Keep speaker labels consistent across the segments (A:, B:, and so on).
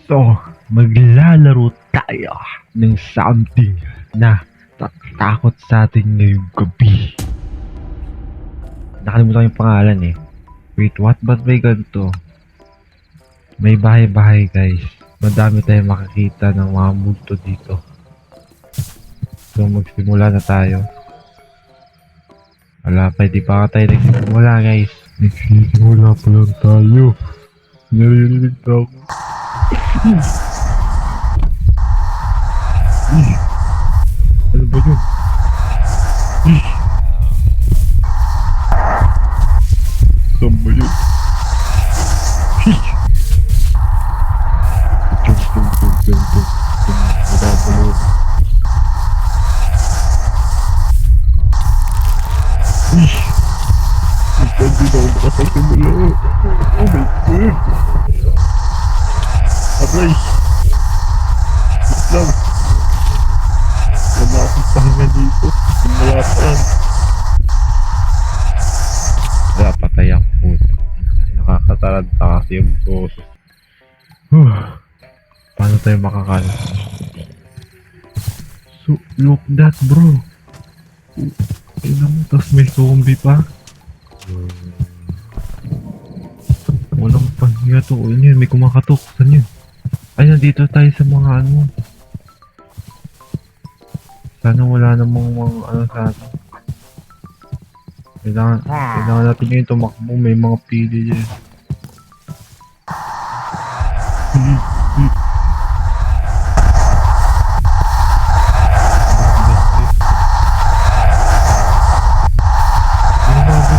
A: So, maglalaro tayo ng something na tatakot sa atin ngayong gabi. Nakalimutan yung pangalan eh. Wait, what? Ba't may ganito? May bahay-bahay guys. Madami tayong makakita ng mga multo dito. So, magsimula na tayo. Wala pa, di pa tayo nagsimula guys. Nagsisimula pa lang tayo. Naririnig ako. Ano ba yun? Saan ba yun? Nababalo. Hindi na ako makasimula. Oh my God! Aray! Wait lang. Wala akong pahinga dito. Simula pa lang. Wala, patay ang puto. Nakakataranta kasi yung puto. Paano tayo makakalas? So, look that bro. Tingnan mo, tas may zombie pa. Walang pahinga to. Yun yun, may kumakatok. Saan yun? Ay, nandito tayo sa mga ano. Sana wala namang mga ano sa atin. Kailangan natin ngayon tumakbo. May mga pili dyan.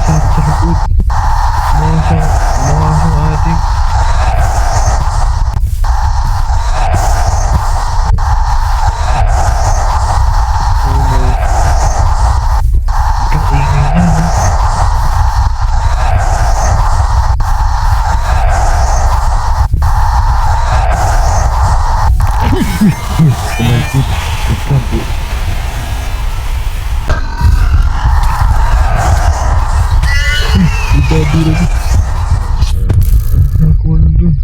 A: Sa likod. Mga sang ating. Oh my God, ito po. Babi lagi. Nakuha na dun.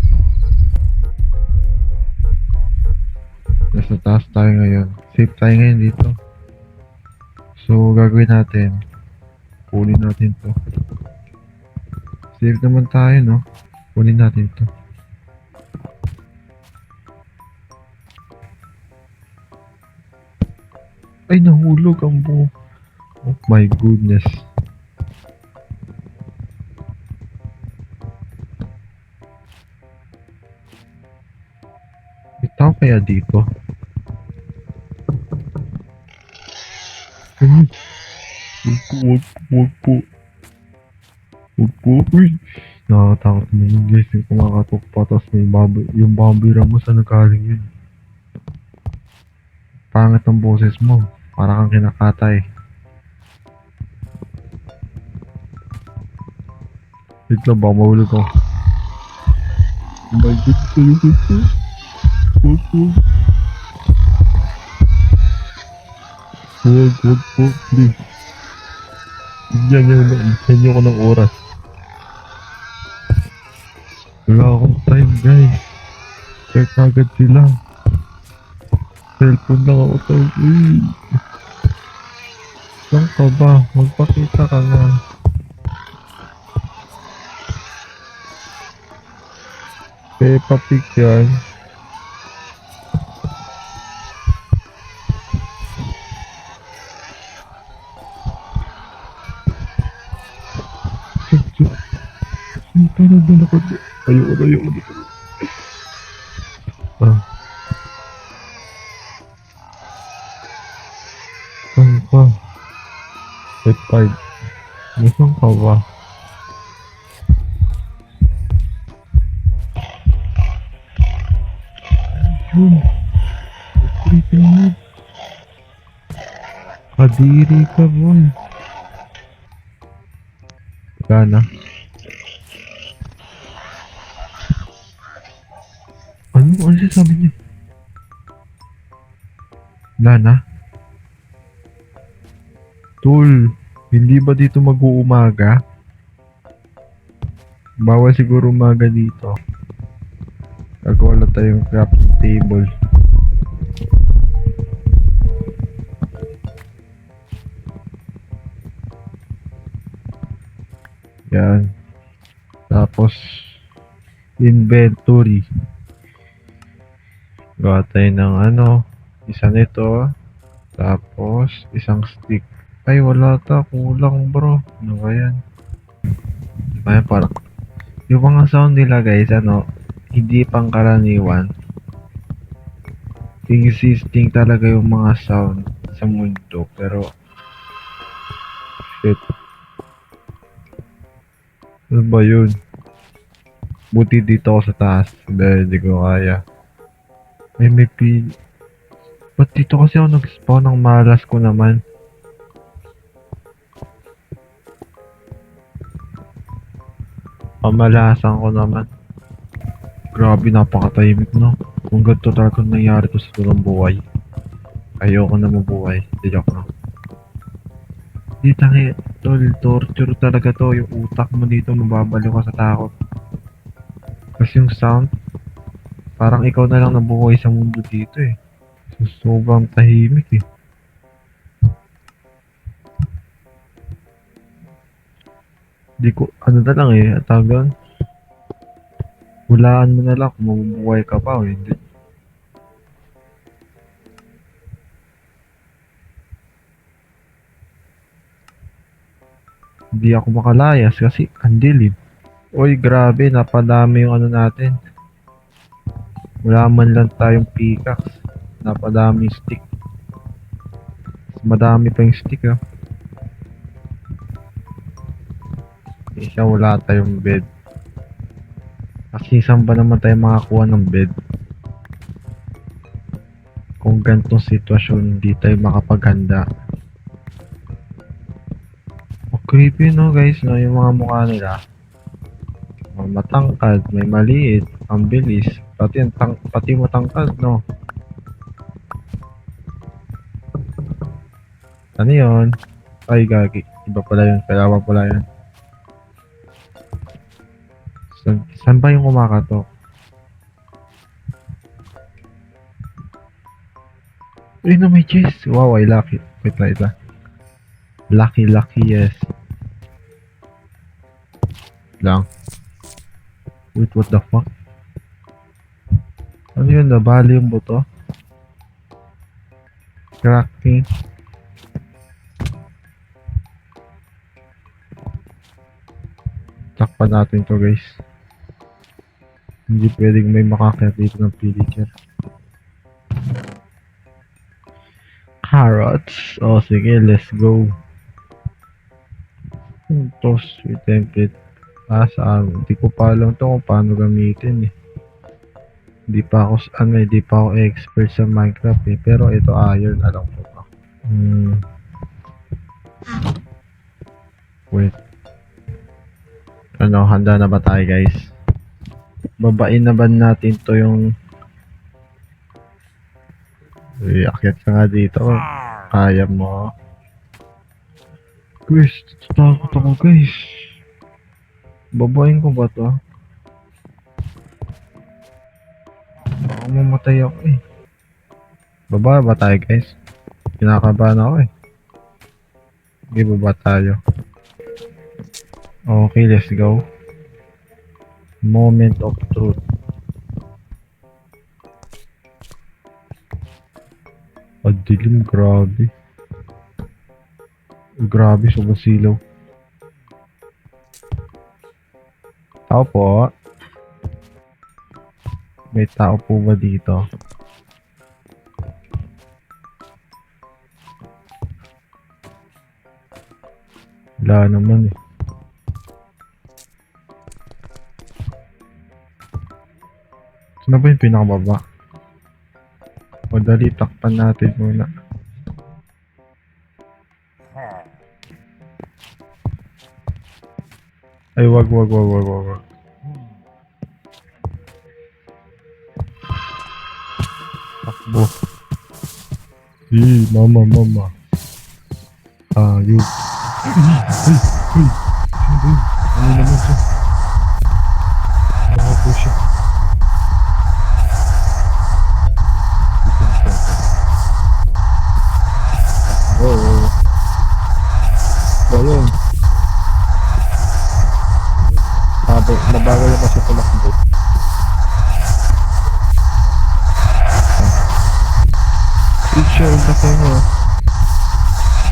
A: Nasa taas tayo ngayon. Safe tayo ngayon dito. So, gagawin natin. Kunin natin to. Safe naman tayo, no? Kunin natin to. Ay, nahulog ang buo. Oh my goodness. May tao kaya dito? Ay, wag po. Uy, nakakatakot naman yun guys. Yung kumakatok pa, tapos may yung bambira mo sa nagaling yun. Pangit ang boses mo. Para kang kinakatay. Wait lang, baka mahulog ako. Oh my God, sa'yo ito. Wag po, please. Bigyan niyo ko ng oras. Wala akong time, guys. Check agad sila. Cellphone lang ako tayo. Saan ka ba? Magpakita ka nga. Peppa Pig yan. Parang dalakot. Ayoko dito. Saan ka? Step 5. Nasaan ka ba? Ayun. Creepy mo. Kadiri ka, boy. Wala na. Ano siya sabi niya? Wala na? Tol, hindi ba dito mag-uumaga? Bawal siguro umaga dito. Gagawa lang tayong crafting table. Yan. Tapos, inventory. Gawa tayo ng isa nito. Tapos, isang stick. Ay, wala ta. Kulang bro. Ano ba yan? Ay, parang, yung mga sound nila guys, hindi pangkaraniwan. Existing talaga yung mga sound sa mundo. Pero, shit. Ano ba yun? Buti dito ako sa taas. Hindi ko kaya. Ay, may pin. Ba't dito kasi ako nag-spawn ng malas ko naman? Pamalasan ko naman. Grabe, napakatahimik no. Kung ganito talaga nangyari to sa totoong buhay. Ayoko na mabuhay. Di joke na. Di tangi, tol, torture talaga to. Yung utak mo dito, mababaliw ka sa takot. Kasi yung sound, parang ikaw na lang nabuhay sa mundo dito eh. So, sobrang tahimik eh. Di ko, ano na lang eh, tawag doon. Hulaan mo na lang kung mabubuhay ka pa o hindi. Hindi ako makalayas kasi ang dilim. Uy, grabe, napadami yung natin. Wala man lang tayong pickaxe. Napadami yung stick. Madami pa yung stick ah. Isa wala tayong bed. Kasi saan ba naman tayo makakuha ng bed? Kung ganitong sitwasyon, hindi tayo makapaghanda. Oh, creepy no guys, no? Yung mga mukha nila. Matangkad, may maliit, ang bilis. Pati matangkad, no? Ano yun? Ay, gagi. Iba pala yun. Kailangan pala yun. Saan ba yung kumakatok? Uy, no, may chest. Wow, ay lucky. Wait lang. Lucky, yes. Lang. Wait, what the fuck? Ano yun? Nabali yung buto? Cracking. Takpan natin to guys. Hindi pwedeng may makakita dito ng pillager. Carrots. Oh, sige, let's go. Toast with template. Saan? Hindi ko pa alam to kung paano gamitin eh. Hindi pa ako expert sa Minecraft eh. Pero ito iron, alam ko pa. Wait. Handa na ba tayo guys? Babain na ba natin to yung... Uy, akyat ka nga dito. Kaya mo. Guys, takot ako guys. Babain ko ba to? Baka mamatay ako eh. Baba ba tayo guys? Kinakabahan ako eh. Sige, baba tayo. Okay, let's go. Moment of truth. Dilim, grabe. Grabe, sobrang silaw. Tao po. May tao po ba dito? Wala naman eh. Saan ba yung pinakababa? Madali, takpan natin muna. Ay, wag. Takbo. Mama. Ayun. Ay. Ano naman siya? Nakako siya. sa inyo.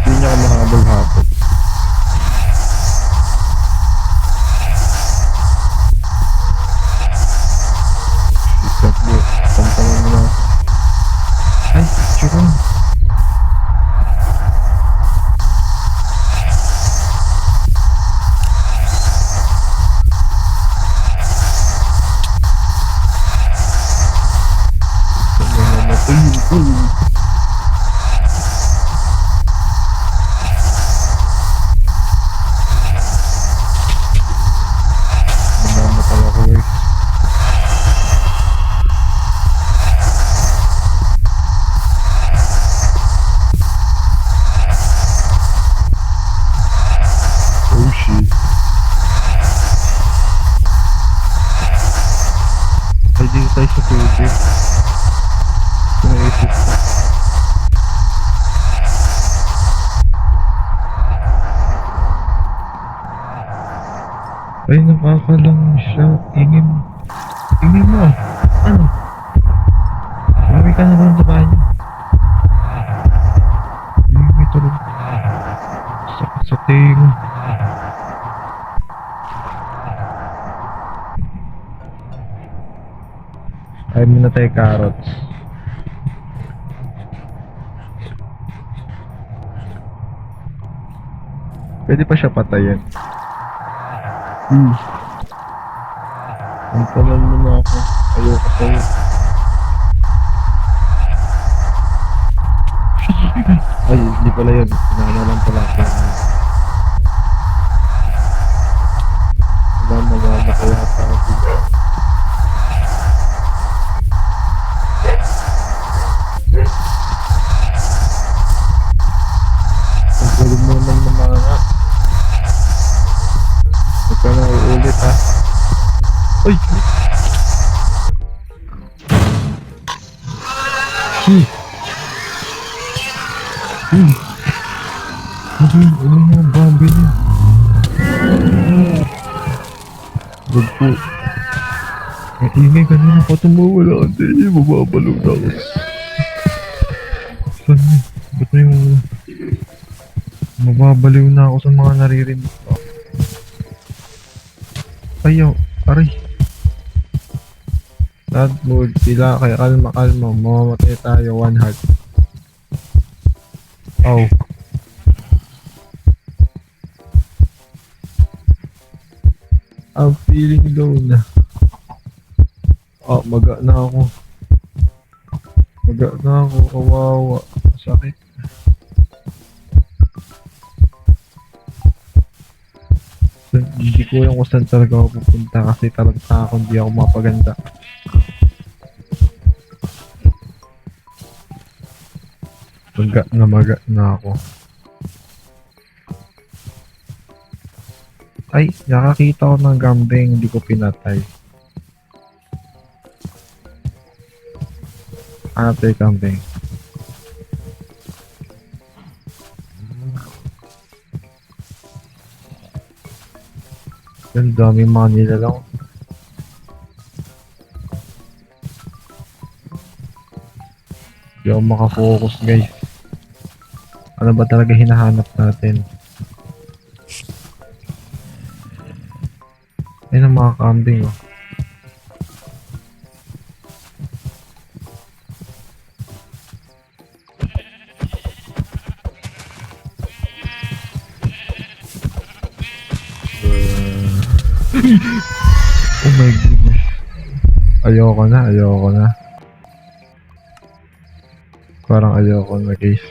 A: Hindi niya ako makahabol hapon. Sikat mo. Pantalan mo na. Ay, picture ko. Namamatay ako guys. Oh shit. Ay, dito tayo sa tubig. Naisip ko. Ay, nakakalang siya. Ingin. Ingin mo. Ano? Marami ka na doon sa bahay niyo. Ingin mo tulog. Sakit sa tingo. Ay, muna tayo carrots. Pwede pa siya patayin. Ang talan mo na ako. Ayoko sa'yo. Ay, hindi pala yun. Sinama lang pala ako. Mamatay ata ako. Ang galing mo naman ng mga nga. Huwag ka na uulit ha. Ay! Ano yung bombe niya? Wag po. May ingay kanina pa tumawala kasi mababalog na ako. Saan yun? Ba't na yung mababaliw na ako sa mga naririnig ko? Ayaw, aray. Sad mood, sila kaya kalma, mamamatay tayo, one heart. Oh. I'm feeling low na. Oh, maga na ako. Maga na ako, kawawa. Sakit. Hindi ko yung kung saan talaga ako pupunta kasi talaga ako hindi ako mapaganda. Maga na ako. Ay, nakakita ko ng gambling, hindi ko pinatay. Hanap tayo gambling. Ang daming mga nilalang. Hindi ako makafocus guys. Ano ba talaga hinahanap natin? Ayun ang mga kambing oh. Oh my goodness. Ayoko na. Parang ayoko na guys.